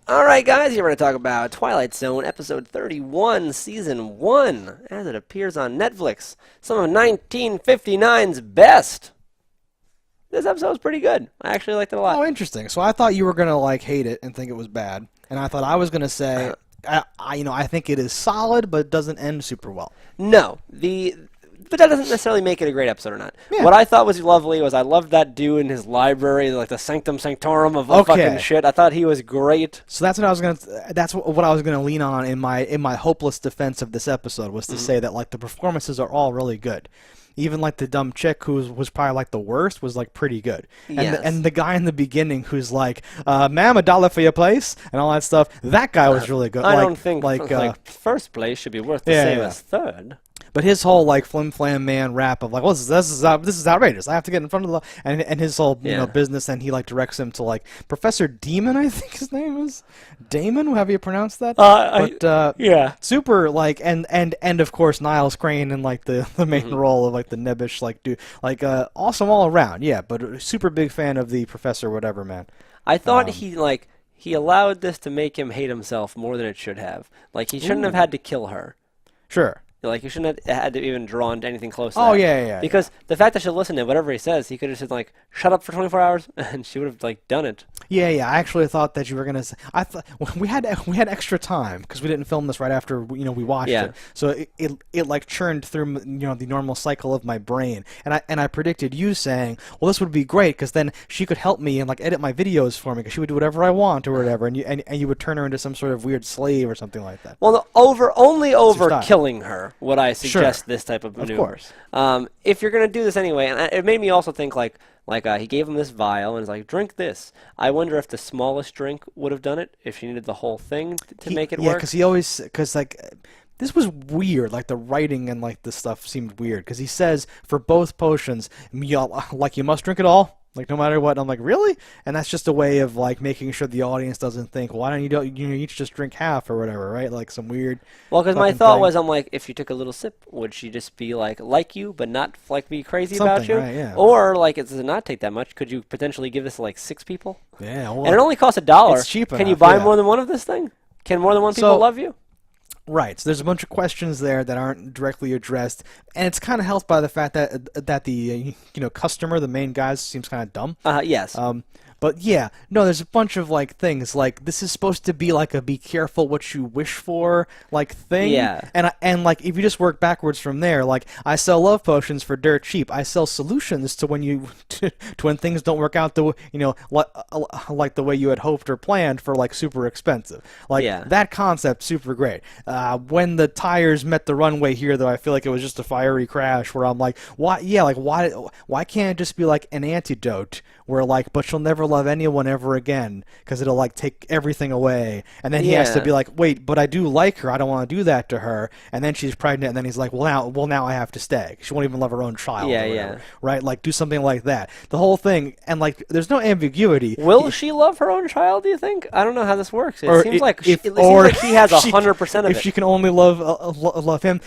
All right, guys, here we're going to talk about Twilight Zone, episode 31, season 1, as it appears on Netflix. Some of 1959's best. This episode was pretty good. I actually liked it a lot. Oh, interesting. So I thought you were going to, like, hate it and think it was bad. And I thought I was going to say, I think it is solid, but it doesn't end super well. No, but that doesn't necessarily make it a great episode or not. Yeah. What I thought was lovely was I loved that dude in his library, like the sanctum sanctorum of fucking shit. I thought he was great. So that's what I was gonna lean on in my hopeless defense of this episode was to say that like the performances are all really good. Even like the dumb chick who was probably like the worst was like pretty good. And the guy in the beginning who's like, ma'am, $1 for your place and all that stuff. That guy was really good. I don't think first place should be worth the same as third. But his whole like flim flam man rap of like, well, this is outrageous. I have to get in front of the and his whole business, and he like directs him to like Professor Demon, I think his name is Damon. Have you pronounced that? Yeah, super like and of course Niles Crane in like the main role of like the nebbish like dude, like awesome all around. Yeah, but a super big fan of the Professor whatever man. I thought he allowed this to make him hate himself more than it should have. Like he shouldn't have had to kill her. Sure. Like, you shouldn't have had to even drawn to anything close to that. Oh, yeah. Because the fact that she listened to whatever he says, he could have said, like, shut up for 24 hours, and she would have, like, done it. Yeah. I actually thought that you were going to say... I thought we had extra time, because we didn't film this right after, we watched it. So it like, churned through, the normal cycle of my brain. And I predicted you saying, well, this would be great, because then she could help me and, like, edit my videos for me, because she would do whatever I want or whatever, and you would turn her into some sort of weird slave or something like that. Well, only over killing her would I suggest this type of maneuver. Of course. If you're going to do this anyway, and it made me also think like he gave him this vial and is like, drink this. I wonder if the smallest drink would have done it, if she needed the whole thing to make it work. Yeah, because this was weird. Like the writing and like the stuff seemed weird because he says for both potions, like you must drink it all. Like no matter what, and I'm like, really? And that's just a way of like making sure the audience doesn't think, why don't you each just drink half or whatever, right? Like some weird. Well, because my thought was, I'm like, if you took a little sip, would she just be like you, but not like be crazy about you? Right, yeah. Or like, does it not take that much? Could you potentially give this to like 6 people? Yeah, well, and it only costs $1. It's cheap Can enough, you buy more than one of this thing? Can more than one people love you? Right, so there's a bunch of questions there that aren't directly addressed, and it's kind of helped by the fact that the customer, the main guy, seems kind of dumb. Yes. But yeah, no, there's a bunch of like things like this is supposed to be like a be careful what you wish for like thing. Yeah. And like if you just work backwards from there, like I sell love potions for dirt cheap. I sell solutions to when things don't work out like the way you had hoped or planned for like super expensive. Like that concept super great. When the tires met the runway here though, I feel like it was just a fiery crash where I'm like, why can't it just be like an antidote where like but she'll never love anyone ever again because it'll like take everything away, and then he has to be like, wait, but I do like her, I don't want to do that to her, and then she's pregnant, and then he's like, well now I have to stay. She won't even love her own child. Right, like do something like that. The whole thing, and like there's no ambiguity. Will she love her own child, do you think? I don't know how this works. It seems like he has 100% of it. If she can only love him,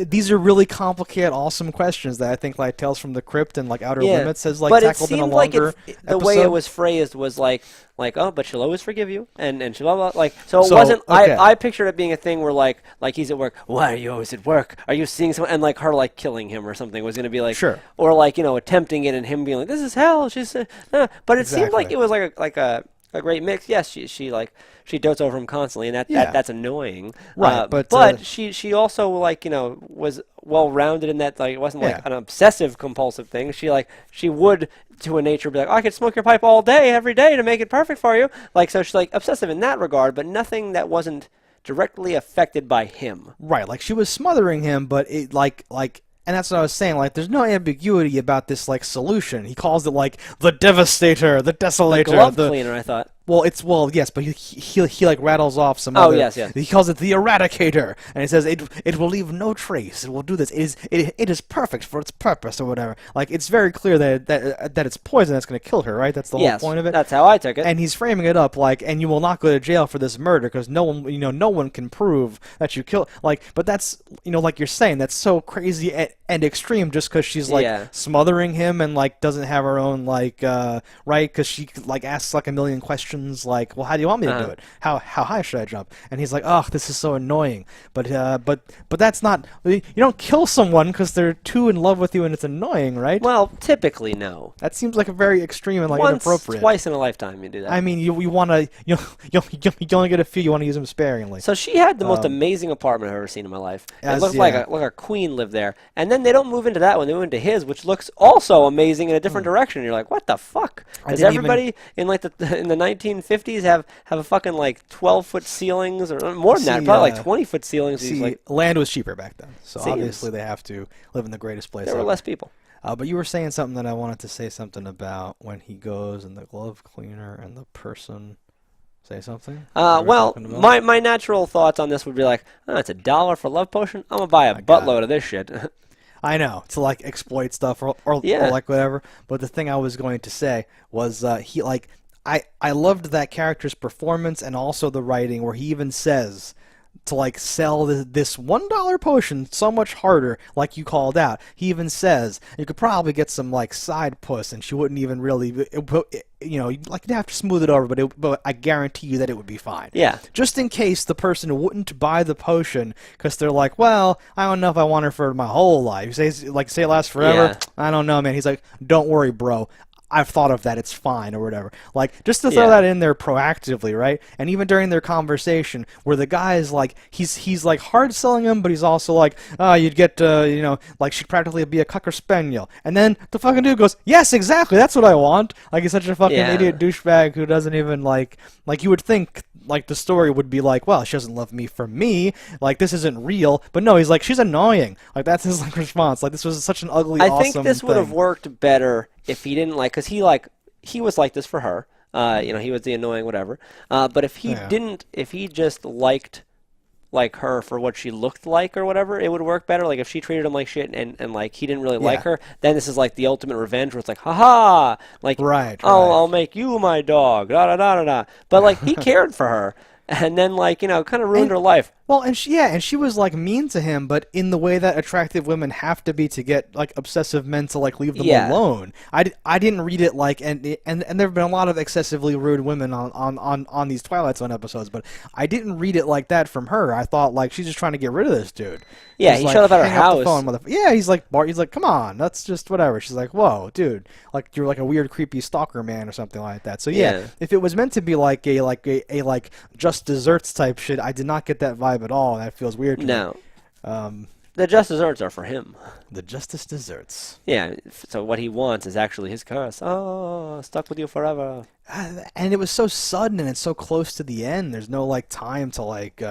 these are really complicated, awesome questions that I think like Tales from the Crypt and like Outer Limits has like tackled in a longer the way it was phrased was like oh, but she'll always forgive you, and she'll like so it wasn't. Okay. I pictured it being a thing where like he's at work. Why are you always at work? Are you seeing someone? And like her like killing him or something was going to be like or like attempting it and him being like, this is hell. She's but it seemed like it was like a great mix. Yes, she dotes over him constantly, and that's annoying. Right, but she also was well rounded in that like it wasn't like an obsessive compulsive thing. She would to a nature be like, oh, I could smoke your pipe all day every day to make it perfect for you. Like so she's like obsessive in that regard, but nothing that wasn't directly affected by him. Right, like she was smothering him, but it like and that's what I was saying, like, there's no ambiguity about this, like, solution. He calls it, like, the Devastator, the Desolator. The glove cleaner, I thought. Well, yes, but he like rattles off some yes. He calls it the Eradicator, and he says it will leave no trace. It will do this. It is perfect for its purpose or whatever. Like it's very clear that it's poison that's going to kill her, right? That's the whole point of it. That's how I took it. And he's framing it up like, and you will not go to jail for this murder because no one can prove that you killed. Like, but that's like you're saying, that's so crazy and extreme just because she's like smothering him and like doesn't have her own like right because she like asks like a million questions potions, like, well, how do you want me to do it? How high should I jump? And he's like, oh, this is so annoying. But that's not. You don't kill someone because they're too in love with you and it's annoying, right? Well, typically no. That seems like a very extreme and like inappropriate. Twice in a lifetime you do that. I mean, you want to you only get a few. You want to use them sparingly. So she had the most amazing apartment I've ever seen in my life. It looked like a queen lived there. And then they don't move into that one. They move into his, which looks also amazing in a different direction. You're like, what the fuck? Does everybody in like in the 1950s have a fucking like 12-foot ceilings or more than that? Probably like 20-foot ceilings. See, land was cheaper back then, so obviously they have to live in the greatest place. There were less people. But you were saying something that I wanted to say something about when he goes and the glove cleaner and the person. Say something? Well, my natural thoughts on this would be like, oh, it's $1 for love potion. I'm gonna buy a buttload of this shit. I know, to like exploit stuff or like whatever. But the thing I was going to say was he like I loved that character's performance and also the writing where he even says to like sell this $1 potion so much harder, like you called out. He even says you could probably get some like side puss and she wouldn't even really, like you'd have to smooth it over, but I guarantee you that it would be fine. Yeah. Just in case the person wouldn't buy the potion because they're like, well, I don't know if I want her for my whole life. Say it lasts forever. Yeah. I don't know, man. He's like, don't worry, bro. I've thought of that, it's fine, or whatever. Like, just to throw that in there proactively, right? And even during their conversation, where the guy is like, he's like hard selling him, but he's also like, oh, you'd get, like she'd practically be a Cocker Spaniel. And then the fucking dude goes, yes, exactly, that's what I want. Like, he's such a fucking idiot douchebag who doesn't even, like you would think, like, the story would be like, well, she doesn't love me for me. Like, this isn't real. But no, he's like, she's annoying. Like, that's his like response. Like, this was such an ugly, awesome I think this would have worked better if he didn't because he was like this for her. He was the annoying whatever. But if he didn't, if he just liked like her for what she looked like or whatever, it would work better. Like if she treated him like shit and like he didn't really like her, then this is like the ultimate revenge where it's like, haha, like I'll make you my dog, da da da da da. But like he cared for her. And then, like, kind of ruined her life. Well, and she was, like, mean to him, but in the way that attractive women have to be to get, like, obsessive men to, like, leave them alone. I didn't read it, like, and there have been a lot of excessively rude women on these Twilight Zone episodes, but I didn't read it like that from her. I thought, like, she's just trying to get rid of this dude. Yeah, he showed up at her house. He's like, come on, that's just whatever. She's like, whoa, dude, like, you're like a weird, creepy stalker man or something like that. So, if it was meant to be like a Just Desserts type shit, I did not get that vibe at all. That feels weird to me. No. The Just Desserts are for him. The Justice Desserts. Yeah, so what he wants is actually his curse. Oh, stuck with you forever. And it was so sudden and it's so close to the end. There's no, like, time to, like,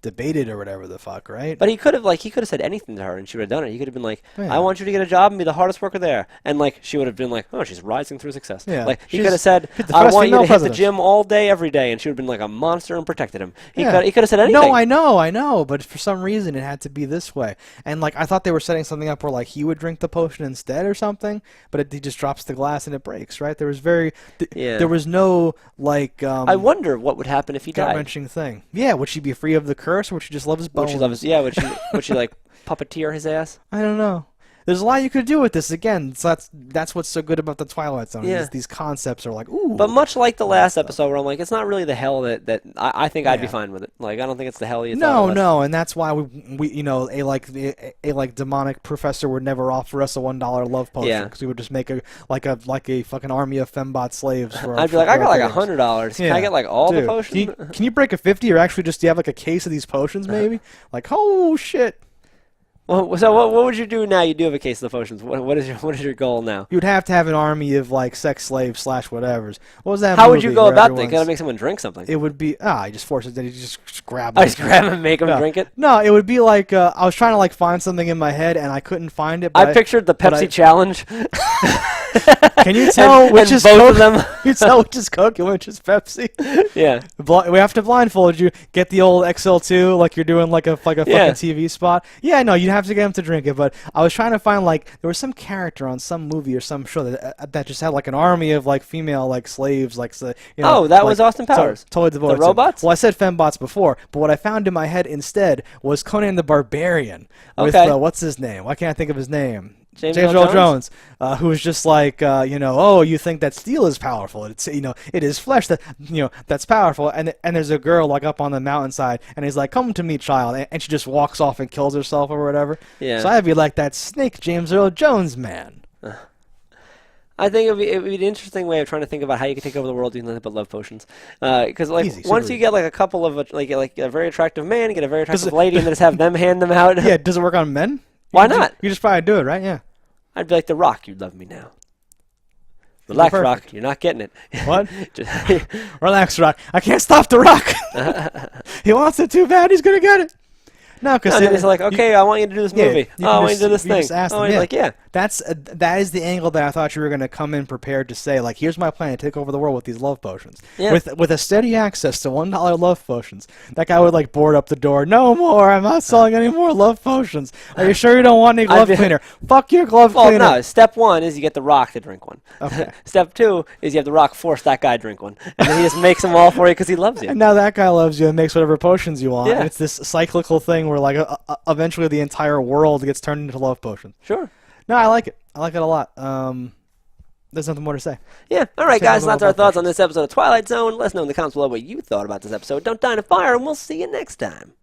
debate it or whatever the fuck, right? But he could have said anything to her and she would have done it. He could have been like, I want you to get a job and be the hardest worker there. And like she would have been like, oh, she's rising through success. Yeah. Like he could have said, I want you to hit the gym all day, every day, and she would have been like a monster and protected him. He could have said anything. No, I know, but for some reason it had to be this way. And like I thought they were setting something up where like he would drink the potion instead or something, but he just drops the glass and it breaks, right? There was there was no like I wonder what would happen if he died. Gut-wrenching thing. Yeah, would she be free of the curse or would she just love his bones? Would she like puppeteer his ass? I don't know. There's a lot you could do with this again. So that's what's so good about the Twilight Zone. Yeah. These concepts are like, ooh. But much like the last episode where I'm like, it's not really the hell that I think I'd be fine with it. Like I don't think it's the hell you thought it was. No, and that's why we a demonic professor would never offer us a $1 love potion because we would just make a fucking army of fembot slaves. I'd be like, I got like $100. Can I get like all the potions? Can you break a 50 or actually just do you have like a case of these potions maybe? Like, oh shit. Well, so what would you do now? You do have a case of the potions. What is your goal now? You'd have to have an army of like sex slaves / whatevers. What was that? How would you go about that? You gotta make someone drink something. It would be you just force it. Then you just grab them. I just grab them and make them drink it. No, it would be like I was trying to like find something in my head and I couldn't find it. I pictured the Pepsi challenge. Can you tell which is both Coke? Of them? You tell which is Coke and which is Pepsi. Yeah. We have to blindfold you. Get the old XL2 like you're doing like a fucking TV spot. Yeah, no, you'd have to get them to drink it. But I was trying to find like there was some character on some movie or some show that just had like an army of like female like slaves like that was Austin Powers. Totally devoted. The robots. Well, I said fembots before, but what I found in my head instead was Conan the Barbarian with what's his name? Why can't I think of his name? James Earl Jones, who was just like, oh, you think that steel is powerful? It's it is flesh that that's powerful. And there's a girl like up on the mountainside, and he's like, come to me, child, and she just walks off and kills herself or whatever. Yeah. So I'd be like that snake James Earl Jones man. I think it'd be an interesting way of trying to think about how you could take over the world using nothing but love potions. Because once you get like a couple of like a very attractive man, you get a very attractive lady, and then just have them hand them out. Yeah, does it work on men? Why not? You just probably do it, right? Yeah. I'd be like The Rock. You'd love me now. Relax, Rock. You're not getting it. What? Relax, Rock. I can't stop The Rock. He wants it too bad. He's gonna get it. No, because it's like, okay, I want you to do this movie. I want you to do this thing. Just ask them, like, yeah. That is the angle that I thought you were going to come in prepared to say, like, here's my plan to take over the world with these love potions. Yeah. With a steady access to $1 love potions. That guy would, like, board up the door. No more. I'm not selling any more love potions. Are you sure you don't want any glove cleaner? Fuck your glove cleaner. Well, no. Step 1 is you get The Rock to drink one. Okay. Step 2 is you have The Rock force that guy to drink one. And then he just makes them all for you because he loves you. And now that guy loves you and makes whatever potions you want. Yeah. And it's this cyclical thing where, like, eventually the entire world gets turned into love potions. Sure. No, I like it. I like it a lot. There's nothing more to say. Yeah. All right, guys. That's our thoughts on this episode of Twilight Zone. Let us know in the comments below what you thought about this episode. Don't die in a fire, and we'll see you next time.